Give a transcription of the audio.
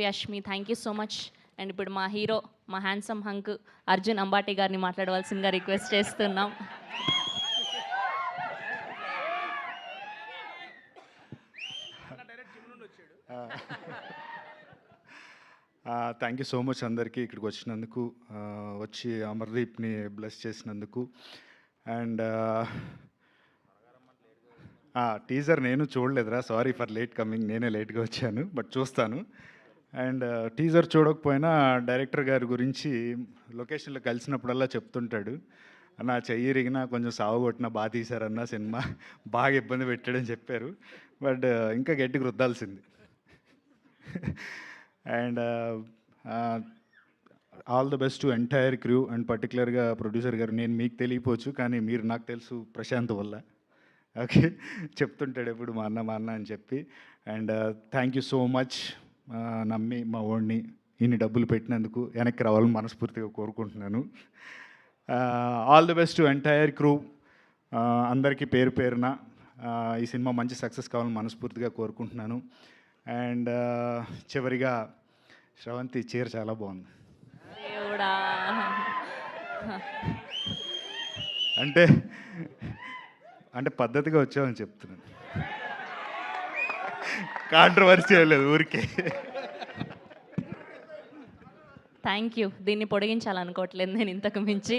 Yashmi thank you so much. And ఇప్పుడు మా hero, మా హ్యాండ్సమ్ హంక్ అర్జున్ అంబాటి గారిని మాట్లాడవలసిందిగా రిక్వెస్ట్ చేస్తున్నాం. థ్యాంక్ యూ సో మచ్ అందరికీ ఇక్కడికి వచ్చినందుకు, వచ్చి అమర్దీప్ని బ్లెస్ చేసినందుకు. అండ్ టీజర్ నేను చూడలేదురా, సారీ ఫర్ లేట్ కమింగ్, నేనే లేట్గా వచ్చాను, బట్ చూస్తాను. అండ్ టీజర్ చూడకపోయినా డైరెక్టర్ గారి గురించి లొకేషన్లో కలిసినప్పుడల్లా చెప్తుంటాడు, అన్న చెయ్యి ఇరిగినా కొంచెం సాగు కొట్టినా బాగా తీశారన్న, సినిమా బాగా ఇబ్బంది పెట్టాడని చెప్పారు. బట్ ఇంకా గట్టిగా రుద్దాల్సింది. And all the best to entire crew and పర్టికులర్గా ప్రొడ్యూసర్ గారు. నేను మీకు తెలియపోవచ్చు కానీ మీరు నాకు తెలుసు ప్రశాంత్ వల్ల. ఓకే, చెప్తుంటాడు ఎప్పుడు మా అన్న అని చెప్పి. And thank you so much, నమ్మి మా ఓడిని ఇన్ని డబ్బులు పెట్టినందుకు వెనక్కి రావాలని మనస్ఫూర్తిగా కోరుకుంటున్నాను. All the best to entire crew, అందరికీ పేరు పేరున ఈ సినిమా మంచి సక్సెస్ కావాలని మనస్ఫూర్తిగా కోరుకుంటున్నాను. అండ్ చివరిగా శ్రవంతి చీర చాలా బాగుంది. దేవుడా, అంటే అంటే పద్ధతిగా వచ్చామని చెప్తున్నాను, కాంట్రవర్సీ లేదు ఊరికే. Thank you. దీన్ని పొడిగించాలనుకోవట్లేదు నేను ఇంతకు మించి.